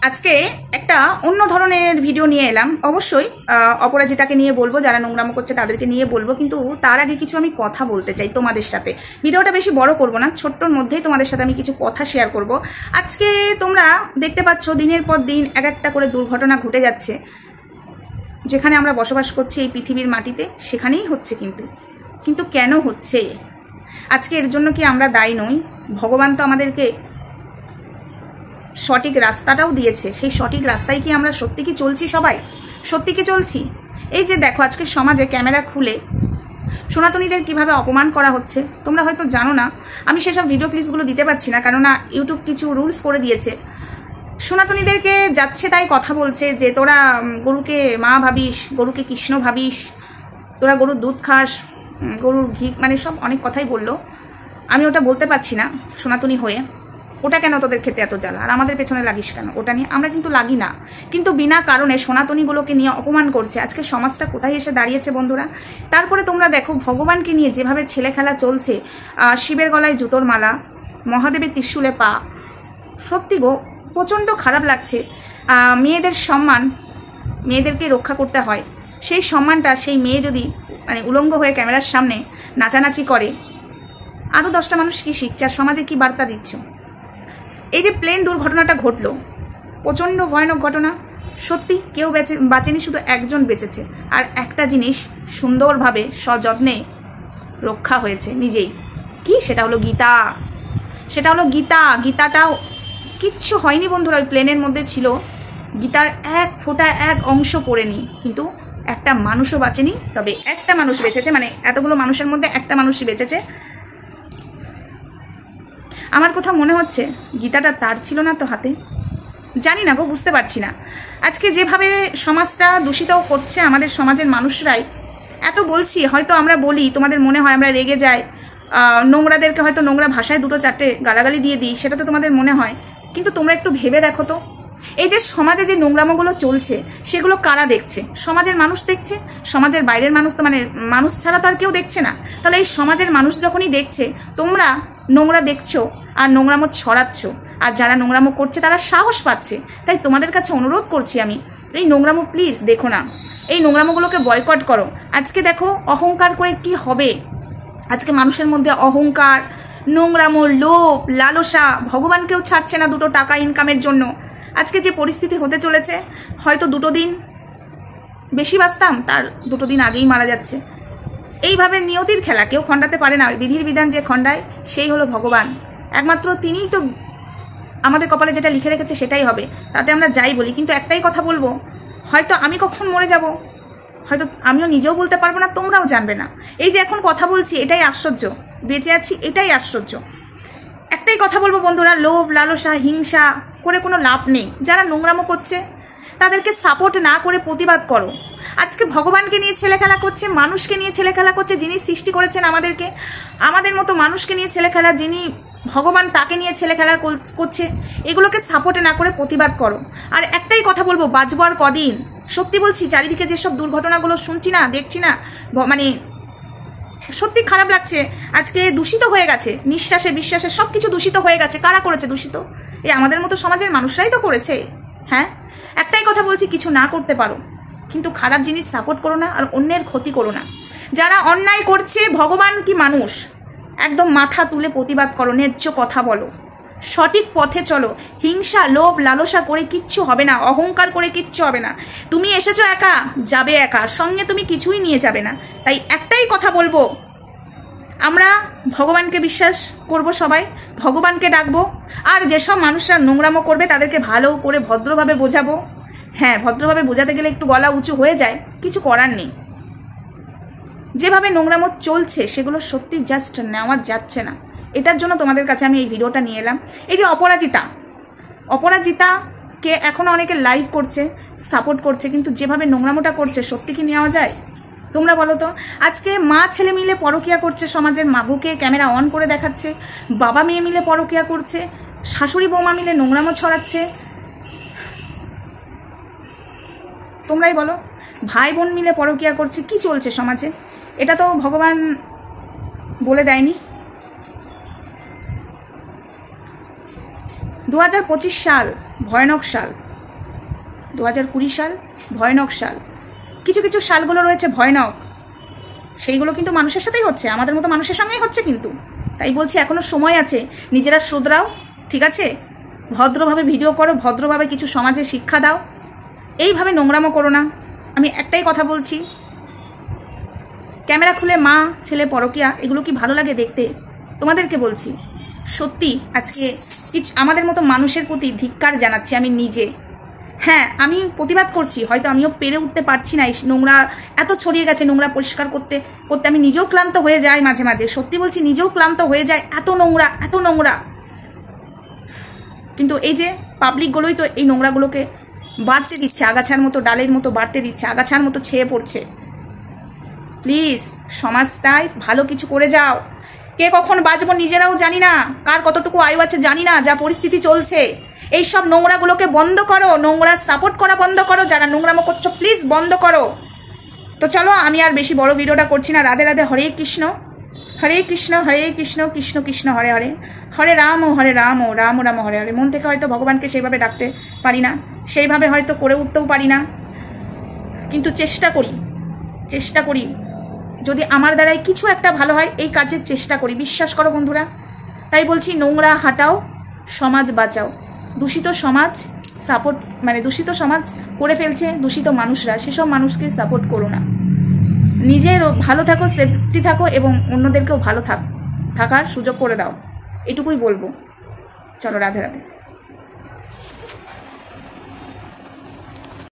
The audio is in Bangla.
আজকে একটা অন্য ধরনের ভিডিও নিয়ে এলাম। অবশ্যই অপরাজিতাকে নিয়ে বলবো, যারা নোংরামো করছে তাদেরকে নিয়ে বলবো, কিন্তু তার আগে কিছু আমি কথা বলতে চাই তোমাদের সাথে। ভিডিওটা বেশি বড় করব না, ছোট্টর মধ্যেই তোমাদের সাথে আমি কিছু কথা শেয়ার করব। আজকে তোমরা দেখতে পাচ্ছ দিনের পর দিন এক একটা করে দুর্ঘটনা ঘটে যাচ্ছে। যেখানে আমরা বসবাস করছি এই পৃথিবীর মাটিতে, সেখানেই হচ্ছে। কিন্তু কেন হচ্ছে? আজকে এর জন্য কি আমরা দায়ী নই? ভগবান তো আমাদেরকে সঠিক রাস্তাটাও দিয়েছে, সেই সঠিক রাস্তায় কি আমরা সত্যি কি চলছি? সবাই সত্যি কি চলছি? এই যে দেখো, আজকে সমাজে ক্যামেরা খুলে সনাতনীদের কিভাবে অপমান করা হচ্ছে, তোমরা হয়তো জানো না। আমি সেসব ভিডিও ক্লিপসগুলো দিতে পারছি না, কেননা ইউটিউব কিছু রুলস করে দিয়েছে। সনাতনীদেরকে যাচ্ছে তাই কথা বলছে যে তোরা গরুকে মা ভাবিস, গরুকে কৃষ্ণ ভাবিস, তোরা গরুর দুধ খাস, গরুর ঘি, মানে সব অনেক কথাই বললো। আমি ওটা বলতে পারছি না সনাতনী হয়ে। ওটা কেন তোদের খেতে এত জ্বালা, আর আমাদের পেছনে লাগিস কেন? ওটা নিয়ে আমরা কিন্তু লাগি না, কিন্তু বিনা কারণে সনাতনীগুলোকে নিয়ে অপমান করছে। আজকে সমাজটা কোথায় এসে দাঁড়িয়েছে বন্ধুরা? তারপরে তোমরা দেখো ভগবানকে নিয়ে যেভাবে ছেলে খেলা চলছে, শিবের গলায় জুতোর মালা, মহাদেবের ত্রিশূলে পা। সত্যি গো, প্রচণ্ড খারাপ লাগছে। মেয়েদের সম্মান, মেয়েদেরকে রক্ষা করতে হয়। সেই সম্মানটা সেই মেয়ে যদি মানে উলঙ্গ হয়ে ক্যামেরার সামনে নাচানাচি করে, আরও 10টা মানুষ কি শিখছে আর সমাজে কি বার্তা দিচ্ছ? এই যে প্লেন দুর্ঘটনাটা ঘটলো, প্রচণ্ড ভয়ানক ঘটনা। সত্যি কেউ বাঁচেনি, শুধু একজন বেঁচেছে। আর একটা জিনিস সুন্দরভাবে সযত্নে রক্ষা হয়েছে নিজেই, কি সেটা হলো গীতা। সেটা হলো গীতা। গীতাটাও কিচ্ছু হয়নি বন্ধুরা, ওই প্লেনের মধ্যে ছিল। গীতার এক ফোঁটা এক অংশ পড়েনি, কিন্তু একটা মানুষও বাঁচেনি। তবে একটা মানুষ বেঁচেছে, মানে এতগুলো মানুষের মধ্যে একটা মানুষই বেঁচেছে। আমার কোথাও মনে হচ্ছে গীতাটা তার ছিল না তো হাতে, জানি না গো, বুঝতে পারছি না। আজকে যেভাবে সমাজটা দূষিত করছে আমাদের সমাজের মানুষরাই, এত বলছি, হয়তো আমরা বলি, তোমাদের মনে হয় আমরা রেগে যাই, নোংরাদেরকে হয়তো নোংরা ভাষায় 2-4টে গালাগালি দিয়ে দিই, সেটা তো তোমাদের মনে হয়। কিন্তু তোমরা একটু ভেবে দেখো তো, এই যে সমাজে যে নোংরামোগুলো চলছে, সেগুলো কারা দেখছে? সমাজের মানুষ দেখছে। সমাজের বাইরের মানুষ তো, মানে মানুষ ছাড়া তো আর কেউ দেখছে না। তাহলে এই সমাজের মানুষ যখনই দেখছে, তোমরা নোংরা দেখছো আর নোংরামো ছড়াচ্ছ, আর যারা নোংরামো করছে তারা সাহস পাচ্ছে। তাই তোমাদের কাছে অনুরোধ করছি আমি, এই নোংরামো প্লিজ দেখো না, এই নোংরামোগুলোকে বয়কট করো। আজকে দেখো অহংকার করে কি হবে। আজকে মানুষের মধ্যে অহংকার, নোংরামো, লোভ, লালসা, ভগবানকেও ছাড়ছে না 2 টাকা ইনকামের জন্য। আজকে যে পরিস্থিতি হতে চলেছে, হয়তো 2 দিন বেশি বাঁচতাম, তার 2 দিন আগেই মারা যাচ্ছে। এইভাবে নিয়তির খেলা কেউ খণ্ডাতে পারে না। বিধির বিধান যে খণ্ডায় সেই হলো ভগবান। একমাত্র তিনিই তো আমাদের কপালে যেটা লিখে রেখেছে সেটাই হবে, তাতে আমরা যাই বলি। কিন্তু একটাই কথা বলবো, হয়তো আমি কখন মরে যাব, হয়তো আমিও নিজেও বলতে পারবো না, তোমরাও জানবে না। এই যে এখন কথা বলছি, এটাই আশ্চর্য, বেঁচে আছি এটাই আশ্চর্য। একটাই কথা বলবো বন্ধুরা, লোভ, লালসা, হিংসা করে কোনো লাভ নেই। যারা নোংরামো করছে তাদেরকে সাপোর্ট না করে প্রতিবাদ করো। আজকে ভগবানকে নিয়ে ছেলে খেলা করছে, মানুষকে নিয়ে ছেলে খেলা করছে, যিনি সৃষ্টি করেছেন আমাদেরকে, আমাদের মতো মানুষকে নিয়ে ছেলে খেলা, যিনি ভগবান তাকে নিয়ে ছেলে খেলা করছে। এগুলোকে সাপোর্ট না করে প্রতিবাদ করো। আর একটাই কথা বলবো, বাঁচবো আর কদিন। সত্যি বলছি, চারিদিকে যেসব দুর্ঘটনাগুলো শুনছি না, দেখছি না, মানে সত্যি খারাপ লাগছে। আজকে দূষিত হয়ে গেছে, নিঃশ্বাসে বিশ্বাসে সব কিছু দূষিত হয়ে গেছে। কারা করেছে দূষিত? এই আমাদের মতো সমাজের মানুষরাই তো করেছে। হ্যাঁ, একটাই কথা বলছি, কিছু না করতে পারো, কিন্তু খারাপ জিনিস সাপোর্ট করো না আর অন্যের ক্ষতি করো না। যারা অন্যায় করছে, ভগবান কি মানুষ, একদম মাথা তুলে প্রতিবাদ করো, ন্যায্য কথা বলো, সঠিক পথে চলো। হিংসা, লোভ, লালসা করে কিচ্ছু হবে না, অহংকার করে কিচ্ছু হবে না। তুমি এসেছো একা, যাবে একা, সঙ্গে তুমি কিছুই নিয়ে যাবে না। তাই একটাই কথা বলবো, আমরা ভগবানকে বিশ্বাস করব, সবাই ভগবানকে ডাকবো। আর যেসব মানুষরা নোংরামো করবে তাদেরকে ভালো করে ভদ্রভাবে বোঝাবো। হ্যাঁ, ভদ্রভাবে বোঝাতে গেলে একটু গলা উঁচু হয়ে যায়, কিছু করার নেই। যেভাবে নোংরামো চলছে সেগুলো সত্যি জাস্ট নেওয়া যাচ্ছে না। এটার জন্য তোমাদের কাছে আমি এই ভিডিওটা নিয়ে এলাম। এই যে অপরাজিতাকে এখনও অনেকে লাইক করছে, সাপোর্ট করছে, কিন্তু যেভাবে নোংরামোটা করছে সত্যি কি নেওয়া যায়? তোমরা বলো তো। আজকে মা ছেলে মিলে পরকিয়া করছে, সমাজের মাবুকে ক্যামেরা অন করে দেখাচ্ছে, বাবা মেয়ে মিলে পরকিয়া করছে, শাশুড়ি বৌমা মিলে নোংরামো ছড়াচ্ছে। তোমরাই বলো, ভাই বোন মিলে পরকিয়া করছে। কি চলছে সমাজে? এটা তো ভগবান বলে দেয়নি। 2025 সাল ভয়ানক সাল। 2020 সাল ভয়ানক সাল। কিছু কিছু সালগুলো রয়েছে ভয়ানক, সেইগুলো কিন্তু মানুষের সাথেই হচ্ছে, আমাদের মতো মানুষের সঙ্গেই হচ্ছে। কিন্তু তাই বলছি এখনও সময় আছে, নিজেরা শুধরাও, ঠিক আছে? ভদ্রভাবে ভিডিও করো, ভদ্রভাবে কিছু সমাজে শিক্ষা দাও, এইভাবে নোংরামো করো না। আমি একটাই কথা বলছি, ক্যামেরা খুলে মা ছেলে পরকিয়া, এগুলো কি ভালো লাগে দেখতে? তোমাদেরকে বলছি সত্যি, আজকে আমাদের মতো মানুষের প্রতি ধিক্কার জানাচ্ছি আমি নিজে। হ্যাঁ, আমি প্রতিবাদ করছি, হয়তো আমিও পেরে উঠতে পারছি না। এই নোংরা এত ছড়িয়ে গেছে, নোংরা পরিষ্কার করতে করতে আমি নিজেও ক্লান্ত হয়ে যাই মাঝে মাঝে, সত্যি বলছি নিজেও ক্লান্ত হয়ে যায়, এত নোংরা এত নোংরা। কিন্তু এই যে পাবলিকগুলোই তো এই নোংরাগুলোকে বাড়তে দিচ্ছে, আগাছার মতো ডালের মতো বাড়তে দিচ্ছে, আগাছার মতো ছেয়ে পড়ছে। প্লিজ সমাজটায় ভালো কিছু করে যাও। কে কখন বাঁচবো নিজেরাও জানি না, কার কতটুকু আয়ু আছে জানি না, যা পরিস্থিতি চলছে। এই সব নোংরাগুলোকে বন্ধ করো, নোংরা সাপোর্ট করা বন্ধ করো, যারা নোংরামো করছো প্লিজ বন্ধ করো। তো চলো, আমি আর বেশি বড় ভিডিওটা করছি না। রাধে রাধে, হরে কৃষ্ণ হরে কৃষ্ণ কৃষ্ণ কৃষ্ণ হরে হরে, হরে রাম রাম রাম হরে হরে। মন থেকে হয়তো ভগবানকে সেইভাবে ডাকতে পারি না, সেইভাবে হয়তো করে উঠতেও পারি না, কিন্তু চেষ্টা করি যদি আমার দ্বারাই কিছু একটা ভালো হয় এই কাজের চেষ্টা করি, বিশ্বাস করো বন্ধুরা। তাই বলছি নোংরা হাটাও, সমাজ বাঁচাও। দূষিত সমাজ সাপোর্ট, মানে দূষিত সমাজ করে ফেলছে দূষিত মানুষরা, সেসব মানুষকে সাপোর্ট করো না। নিজের ভালো থাকো, সেফটি থাকো এবং অন্যদেরকেও ভালো থাকার সুযোগ করে দাও, এটুকুই বলবো। চলো, রাধে রাধে।